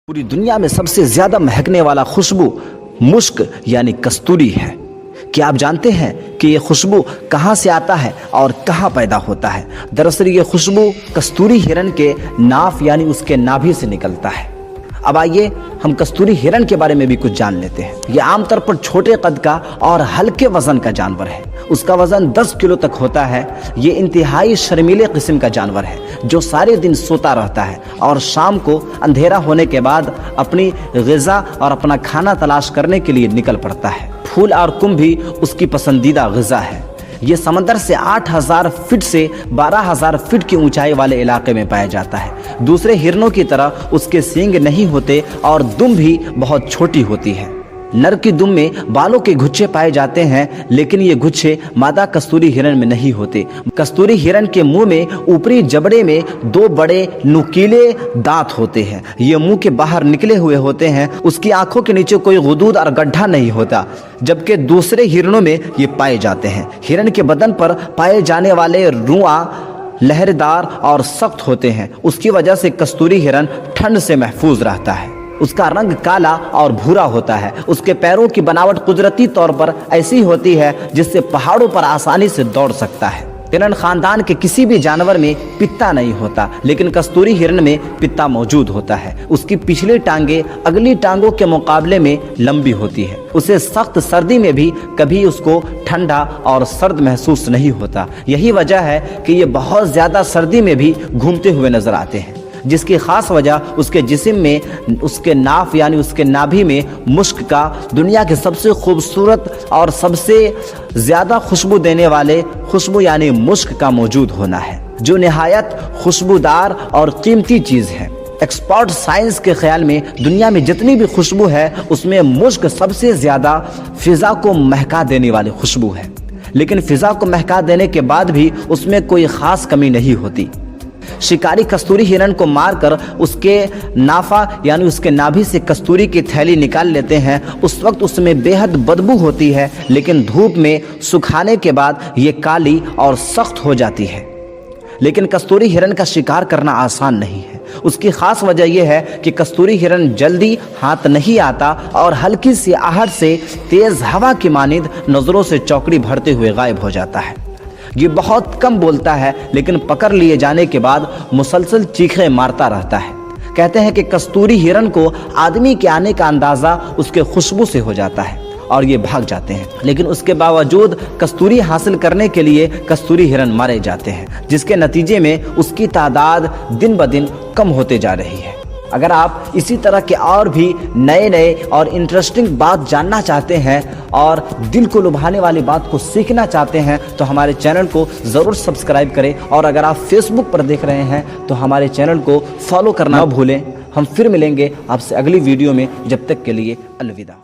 पूरी दुनिया में सबसे ज्यादा महकने वाला खुशबू मुश्क यानी कस्तूरी है। क्या आप जानते हैं कि ये खुशबू कहाँ से आता है और कहाँ पैदा होता है? दरअसल ये खुशबू कस्तूरी हिरण के नाफ यानी उसके नाभि से निकलता है। अब आइए हम कस्तूरी हिरण के बारे में भी कुछ जान लेते हैं। ये आमतौर पर छोटे कद का और हल्के वजन का जानवर है। उसका वजन 10 किलो तक होता है। ये इंतहाई शर्मीले किस्म का जानवर है जो सारे दिन सोता रहता है और शाम को अंधेरा होने के बाद अपनी ग़िज़ा और अपना खाना तलाश करने के लिए निकल पड़ता है। फूल और कुंभ भी उसकी पसंदीदा ग़िज़ा है। ये समंदर से 8000 फीट से 12000 फीट की ऊंचाई वाले इलाके में पाया जाता है। दूसरे हिरणों की तरह उसके सींग नहीं होते और दुम भी बहुत छोटी होती है। नर की दुम में बालों के गुच्छे पाए जाते हैं, लेकिन ये गुच्छे मादा कस्तूरी हिरण में नहीं होते। कस्तूरी हिरण के मुंह में ऊपरी जबड़े में 2 बड़े नुकीले दांत होते हैं। ये मुंह के बाहर निकले हुए होते हैं। उसकी आंखों के नीचे कोई गुदूद और गड्ढा नहीं होता, जबकि दूसरे हिरणों में ये पाए जाते हैं। हिरण के बदन पर पाए जाने वाले रुआं लहरदार और सख्त होते हैं। उसकी वजह से कस्तूरी हिरण ठंड से महफूज रहता है। उसका रंग काला और भूरा होता है। उसके पैरों की बनावट कुदरती तौर पर ऐसी होती है जिससे पहाड़ों पर आसानी से दौड़ सकता है। हिरण खानदान के किसी भी जानवर में पित्ता नहीं होता, लेकिन कस्तूरी हिरण में पित्ता मौजूद होता है। उसकी पिछली टांगें अगली टांगों के मुकाबले में लंबी होती है। उसे सख्त सर्दी में भी कभी उसको ठंडा और सर्द महसूस नहीं होता। यही वजह है कि ये बहुत ज्यादा सर्दी में भी घूमते हुए नजर आते हैं, जिसकी खास वजह उसके जिस्म में उसके नाफ यानी उसके नाभि में मुश्क का दुनिया के सबसे खूबसूरत और सबसे ज़्यादा खुशबू देने वाले खुशबू यानी मुश्क का मौजूद होना है, जो निहायत खुशबूदार और कीमती चीज़ है। एक्सपर्ट साइंस के ख्याल में दुनिया में जितनी भी खुशबू है उसमें मुश्क सबसे ज़्यादा फ़िज़ा को महका देने वाली खुशबू है। लेकिन फ़िज़ा को महका देने के बाद भी उसमें कोई ख़ास कमी नहीं होती। शिकारी कस्तूरी हिरण को मारकर उसके नाफा यानी उसके नाभि से कस्तूरी की थैली निकाल लेते हैं। उस वक्त उसमें बेहद बदबू होती है, लेकिन धूप में सुखाने के बाद ये काली और सख्त हो जाती है। लेकिन कस्तूरी हिरण का शिकार करना आसान नहीं है। उसकी खास वजह यह है कि कस्तूरी हिरण जल्दी हाथ नहीं आता और हल्की सी आहट से तेज हवा की मानिंद नजरों से चौकड़ी भरते हुए गायब हो जाता है। ये बहुत कम बोलता है, लेकिन पकड़ लिए जाने के बाद मुसलसल चीखें मारता रहता है। कहते हैं कि कस्तूरी हिरण को आदमी के आने का अंदाज़ा उसके खुशबू से हो जाता है और ये भाग जाते हैं, लेकिन उसके बावजूद कस्तूरी हासिल करने के लिए कस्तूरी हिरण मारे जाते हैं, जिसके नतीजे में उसकी तादाद दिन ब दिन कम होते जा रही है। अगर आप इसी तरह के और भी नए और इंटरेस्टिंग बात जानना चाहते हैं और दिल को लुभाने वाली बात को सीखना चाहते हैं तो हमारे चैनल को ज़रूर सब्सक्राइब करें। और अगर आप फेसबुक पर देख रहे हैं तो हमारे चैनल को फॉलो करना न भूलें। हम फिर मिलेंगे आपसे अगली वीडियो में। जब तक के लिए अलविदा।